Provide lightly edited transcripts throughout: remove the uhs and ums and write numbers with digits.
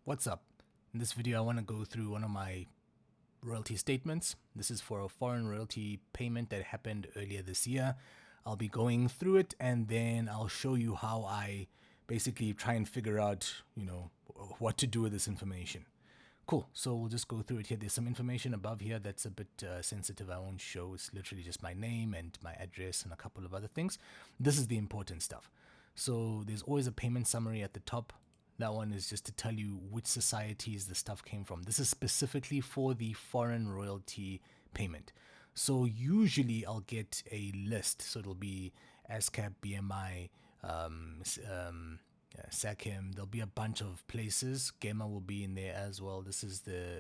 What's up? In this video I want to go through one of my royalty statements. This is for a foreign royalty payment that happened earlier this year. I'll be going through it and then I'll show you how I basically try and figure out, what to do with this information. Cool, so we'll just go through it here. There's some information above here that's a bit sensitive. I won't show. It's literally just my name and my address and a couple of other things. This is the important stuff. So there's always a payment summary at the top. That one is just to tell you which societies the stuff came from. This is specifically for the foreign royalty payment. So usually I'll get a list. So it'll be ASCAP, BMI, SACM. There'll be a bunch of places. GEMA will be in there as well. This is the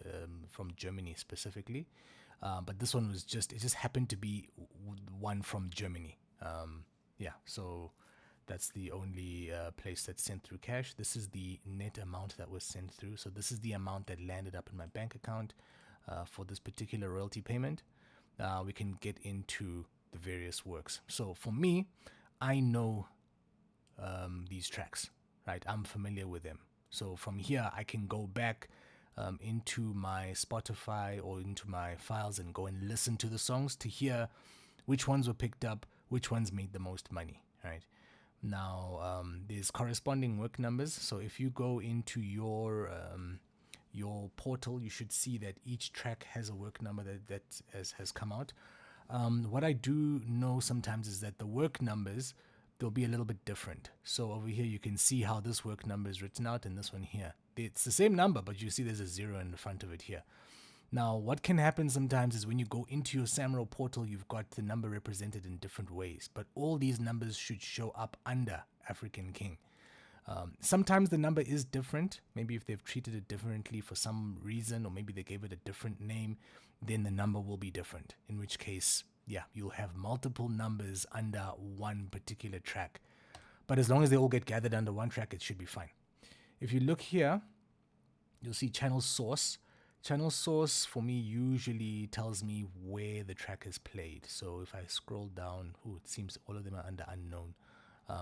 from Germany specifically. But this one was it just happened to be one from Germany. So that's the only place that's sent through cash. This is the net amount that was sent through. So this is the amount that landed up in my bank account for this particular royalty payment. We can get into the various works. So for me, I know these tracks, right? I'm familiar with them. So from here, I can go back into my Spotify or into my files and go and listen to the songs to hear which ones were picked up, which ones made the most money, right? Now, there's corresponding work numbers. So if you go into your portal, you should see that each track has a work number that has come out. What I do know sometimes is that the work numbers, they'll be a little bit different. So over here, you can see how this work number is written out and this one here. It's the same number, but you see there's a 0 in the front of it here. Now, what can happen sometimes is when you go into your SAMRO portal, you've got the number represented in different ways, but all these numbers should show up under African King. Sometimes the number is different. Maybe if they've treated it differently for some reason, or maybe they gave it a different name, then the number will be different. In which case, you'll have multiple numbers under one particular track. But as long as they all get gathered under one track, it should be fine. If you look here, you'll see channel source. Channel source for me usually tells me where the track is played. So if I scroll down, it seems all of them are under unknown.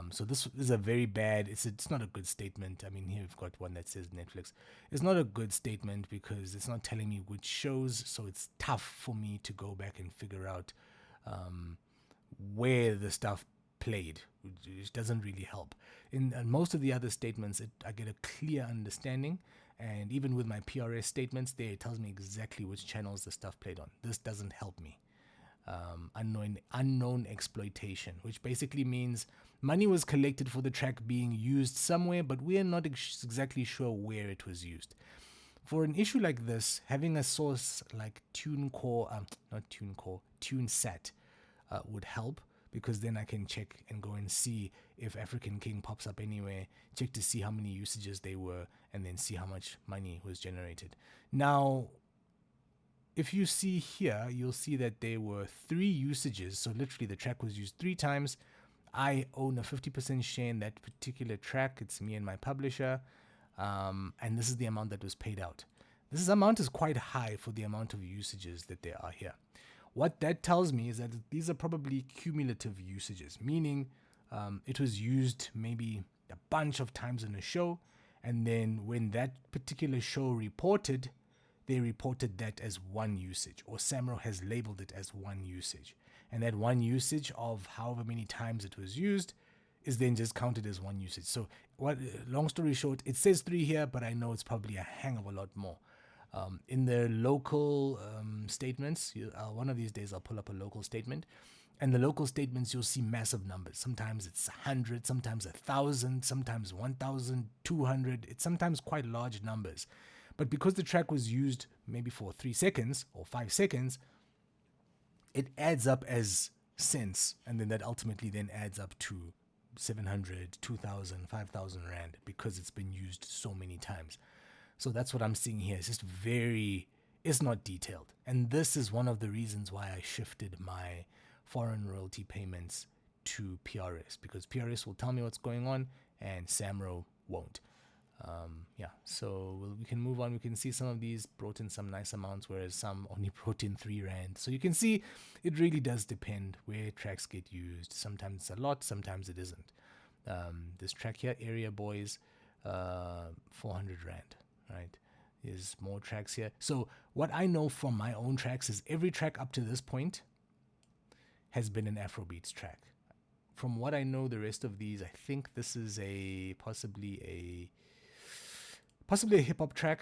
So this is a very bad, it's not a good statement. I mean, here we've got one that says Netflix. It's not a good statement because it's not telling me which shows, so it's tough for me to go back and figure out where the stuff played, which doesn't really help. In most of the other statements, I get a clear understanding, and even with my PRS statements there, it tells me exactly which channels the stuff played on. This doesn't help me. Unknown exploitation, which basically means money was collected for the track being used somewhere, but we're not exactly sure where it was used. For an issue like this, having a source like TuneSat would help, because then I can check and go and see if African King pops up anywhere, check to see how many usages they were, and then see how much money was generated. Now, if you see here, you'll see that there were 3 usages. So literally the track was used 3 times. I own a 50% share in that particular track. It's me and my publisher. And this is the amount that was paid out. This amount is quite high for the amount of usages that there are here. What that tells me is that these are probably cumulative usages, meaning it was used maybe a bunch of times in a show. And then when that particular show reported, they reported that as one usage, or SAMRO has labeled it as one usage. And that one usage of however many times it was used is then just counted as one usage. So long story short, it says 3 here, but I know it's probably a hang of a lot more. In the local statements, one of these days I'll pull up a local statement. And the local statements, you'll see massive numbers. Sometimes it's 100, sometimes 1,000, sometimes 1,200. It's sometimes quite large numbers. But because the track was used maybe for 3 seconds or 5 seconds, it adds up as cents. And then that ultimately then adds up to 700, 2,000, 5,000 Rand because it's been used so many times. So that's what I'm seeing here. It's just it's not detailed. And this is one of the reasons why I shifted my foreign royalty payments to PRS, because PRS will tell me what's going on and SAMRO won't. So we can move on. We can see some of these brought in some nice amounts, whereas some only brought in 3 Rand. So you can see it really does depend where tracks get used. Sometimes it's a lot, sometimes it isn't. This track here, Area Boys, 400 Rand. right? There's more tracks here. So what I know from my own tracks is every track up to this point has been an Afrobeats track. From what I know, the rest of these, I think this is possibly a hip hop track.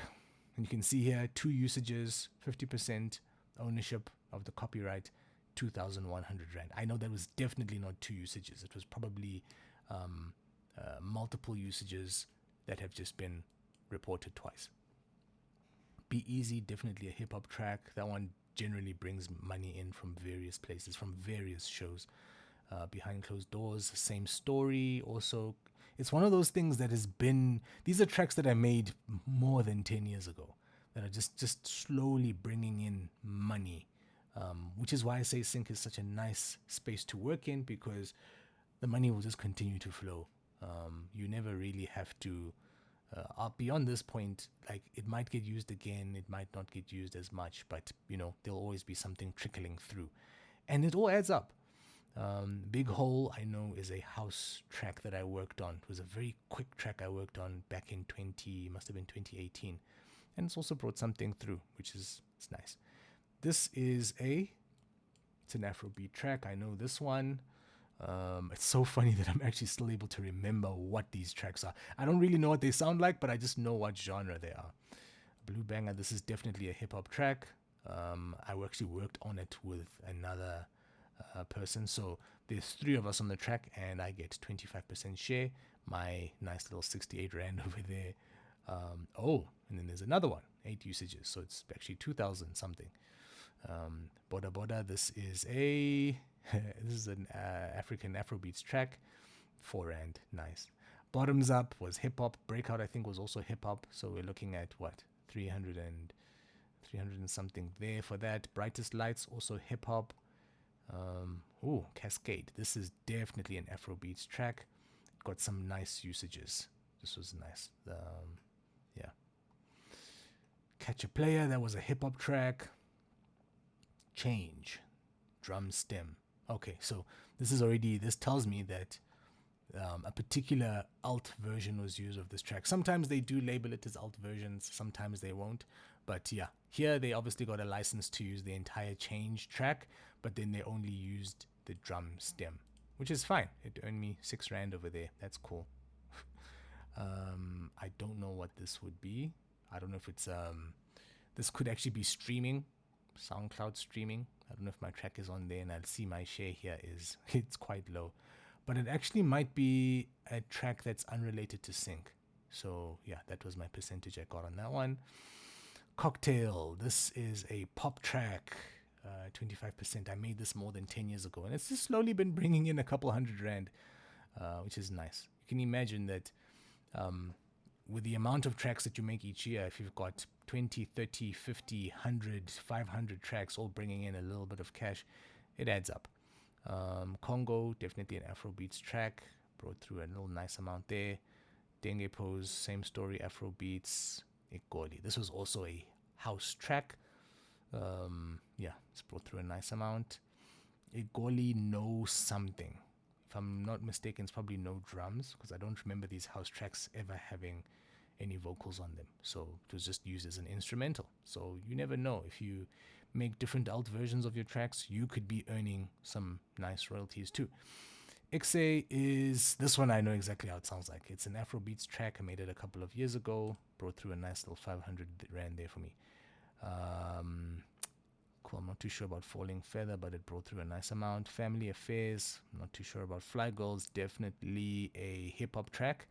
And you can see here 2 usages, 50% ownership of the copyright, 2,100 Rand. I know that was definitely not 2 usages. It was probably multiple usages that have just been reported twice. Be Easy, definitely a hip hop track. That one generally brings money in from various places, from various shows. Behind Closed Doors, same story. Also, it's one of those things that has been. These are tracks that I made more than 10 years ago that are just slowly bringing in money, which is why I say sync is such a nice space to work in, because the money will just continue to flow. You never really have to. Beyond this point, like, it might get used again, it might not get used as much, but there'll always be something trickling through, and it all adds up. Big Hole, I know, is a house track that I worked on. It was a very quick track I worked on back in must have been 2018. And it's also brought something through, which is it's nice. This is it's an Afrobeat track. I know this one. It's so funny that I'm actually still able to remember what these tracks are. I don't really know what they sound like, but I just know what genre they are. Blue Banger, this is definitely a hip hop track. I actually worked on it with another person. So there's 3 of us on the track, and I get 25% share. My nice little 68 Rand over there. And then there's another one, 8 usages. So it's actually 2,000 something. Boda Boda, this is an African Afrobeats track, 4 Rand, nice. Bottoms Up was hip hop. Breakout, I think, was also hip hop. So we're looking at what, 300 and something there for that. Brightest Lights, also hip hop. Cascade. This is definitely an Afrobeats track. Got some nice usages. This was nice. Yeah. Catch a Player, that was a hip hop track. Change, drum stem. Okay, so this tells me that a particular alt version was used of this track. Sometimes they do label it as alt versions, sometimes they won't. But yeah, here they obviously got a license to use the entire Change track, but then they only used the drum stem, which is fine. It earned me 6 Rand over there. That's cool. I don't know what this would be. I don't know if it's this could actually be streaming, SoundCloud streaming. I don't know if my track is on there, and I'll see my share here is it's quite low, but it actually might be a track that's unrelated to sync. So yeah, that was my percentage I got on that one. Cocktail, this is a pop track, 25%. I made this more than 10 years ago, and it's just slowly been bringing in a couple 100 Rand, which is nice. You can imagine that with the amount of tracks that you make each year, if you've got 20, 30, 50, 100, 500 tracks all bringing in a little bit of cash, it adds up. Congo, definitely an Afrobeats track, brought through a little nice amount there. Dengue Pose, same story, Afrobeats. Igoli, this was also a house track. It's brought through a nice amount. Igoli, No Something. If I'm not mistaken, it's probably no drums, because I don't remember these house tracks ever having any vocals on them. So it was just used as an instrumental. So you never know. If you make different alt versions of your tracks, you could be earning some nice royalties too. Ixe is, this one I know exactly how it sounds like. It's an Afrobeats track. I made it a couple of years ago. Brought through a nice little 500 Rand there for me. Cool, I'm not too sure about Falling Feather, but it brought through a nice amount. Family Affairs, I'm not too sure about Fly Girls. Definitely a hip-hop track.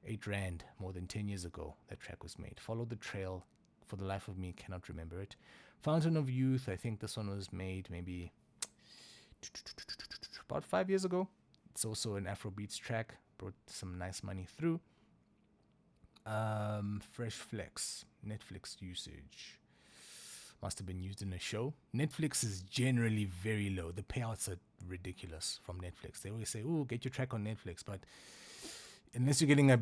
8 Rand, more than 10 years ago, that track was made. Follow the Trail, for the life of me, cannot remember it. Fountain of Youth, I think this one was made maybe about 5 years ago. It's also an Afrobeats track, brought some nice money through. Fresh Flex, Netflix usage. Must have been used in a show. Netflix is generally very low. The payouts are ridiculous from Netflix. They always say, "Oh, get your track on Netflix," but unless you're getting a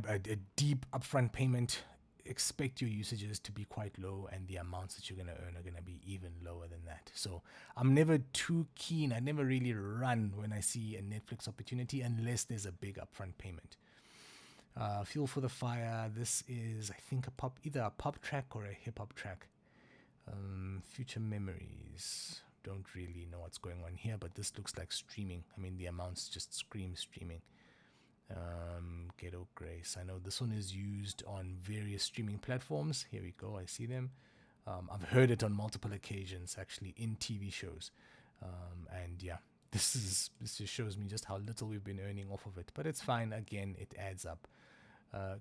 deep upfront payment, expect your usages to be quite low, and the amounts that you're going to earn are going to be even lower than that. So I'm never too keen. I never really run when I see a Netflix opportunity unless there's a big upfront payment. Fuel for the Fire. This is, I think, either a pop track or a hip hop track. Future Memories. Don't really know what's going on here, but this looks like streaming. I mean, the amounts just scream streaming. Ghetto Grace. I know this one is used on various streaming platforms. Here we go. I see them. I've heard it on multiple occasions, actually, in TV shows. And yeah, this just shows me just how little we've been earning off of it. But it's fine. Again, it adds up.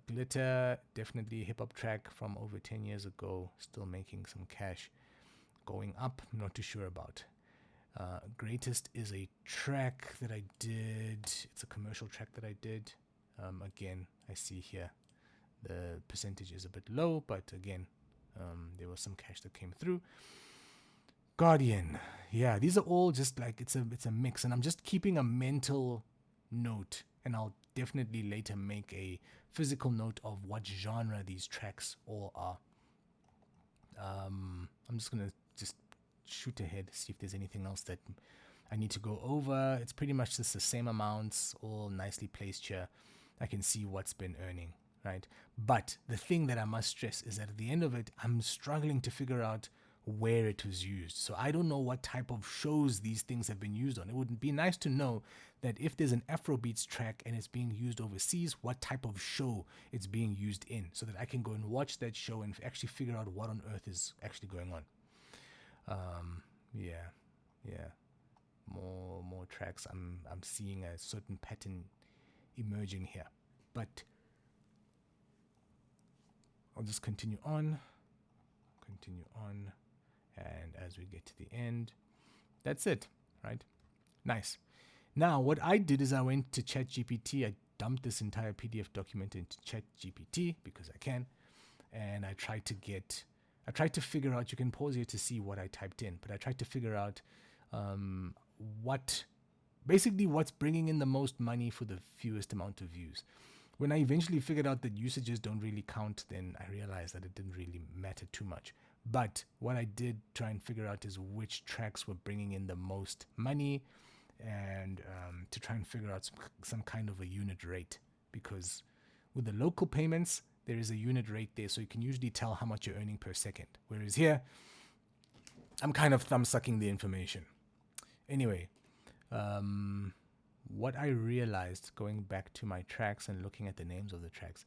Glitter, definitely a hip hop track from over 10 years ago. Still making some cash. Going up, I'm not too sure about. Greatest is a track that I did. It's a commercial track that I did. Again, I see here the percentage is a bit low, but again, there was some cash that came through. Guardian, yeah, these are all just like it's a mix, and I'm just keeping a mental note, and I'll definitely later make a physical note of what genre these tracks all are. I'm just gonna just shoot ahead, see if there's anything else that I need to go over. It's pretty much just the same amounts, all nicely placed here. I can see what's been earning, right? But the thing that I must stress is that at the end of it, I'm struggling to figure out where it was used. So I don't know what type of shows these things have been used on. It would be nice to know that if there's an Afrobeats track and it's being used overseas, what type of show it's being used in, so that I can go and watch that show and actually figure out what on earth is actually going on. Yeah. More tracks. I'm seeing a certain pattern emerging here, but I'll just continue on, and as we get to the end, that's it, right? Nice. Now, what I did is I went to ChatGPT. I dumped this entire PDF document into ChatGPT because I can, and I tried to figure out, you can pause here to see what I typed in, but I tried to figure out what's bringing in the most money for the fewest amount of views. When I eventually figured out that usages don't really count, then I realized that it didn't really matter too much. But what I did try and figure out is which tracks were bringing in the most money, and to try and figure out some kind of a unit rate, because with the local payments, there is a unit rate there, so you can usually tell how much you're earning per second. Whereas here, I'm kind of thumb-sucking the information. Anyway, what I realized going back to my tracks and looking at the names of the tracks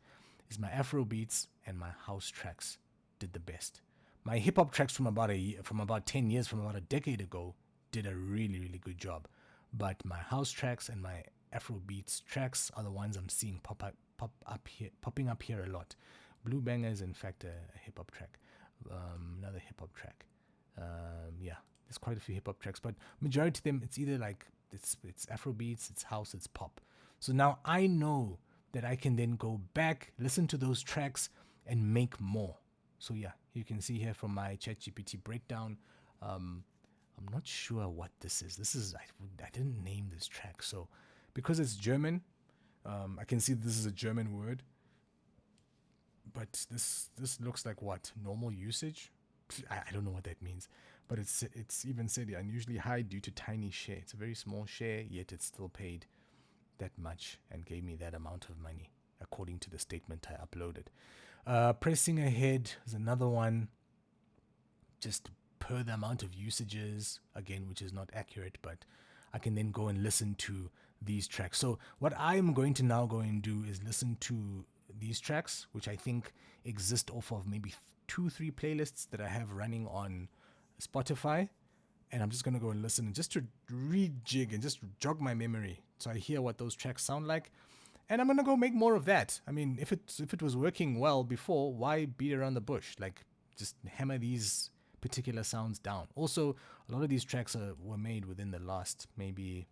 is my Afro beats and my house tracks did the best. My hip-hop tracks from about 10 years, from about a decade ago, did a really, really good job. But my house tracks and my Afro beats tracks are the ones I'm seeing popping up here a lot. Blue Banger is in fact a hip hop track, another hip hop track. Yeah, there's quite a few hip hop tracks, but majority of them it's either like it's Afro beats, it's house, it's pop. So now I know that I can then go back, listen to those tracks, and make more. So yeah, you can see here from my ChatGPT breakdown. I'm not sure what this is. I didn't name this track, so because it's German, I can see this is a German word, but this looks like what, normal usage? I don't know what that means, but it's even said here, unusually high due to tiny share. It's a very small share, yet it's still paid that much and gave me that amount of money, according to the statement I uploaded. Pressing ahead is another one, just per the amount of usages, again, which is not accurate, but I can then go and listen to these tracks. So what I'm going to now go and do is listen to these tracks, which I think exist off of maybe 2-3 playlists that I have running on Spotify, and I'm just going to go and listen, and just to rejig and just jog my memory so I hear what those tracks sound like. And I'm going to go make more of that. I mean, if it was working well before, why beat around the bush? Like, just hammer these particular sounds down. Also, a lot of these tracks were made within the last maybe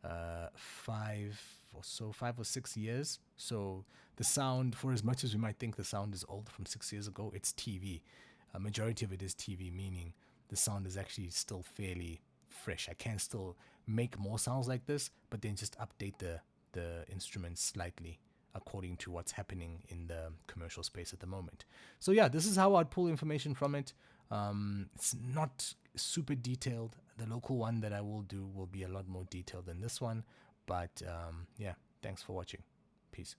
5 or 6 years. So the sound, for as much as we might think the sound is old from 6 years ago, it's TV. A majority of it is TV, meaning the sound is actually still fairly fresh. I can still make more sounds like this, but then just update the instruments slightly according to what's happening in the commercial space at the moment. So yeah, this is how I'd pull information from it. It's not super detailed. The local one that I will do will be a lot more detailed than this one. But yeah, thanks for watching. Peace.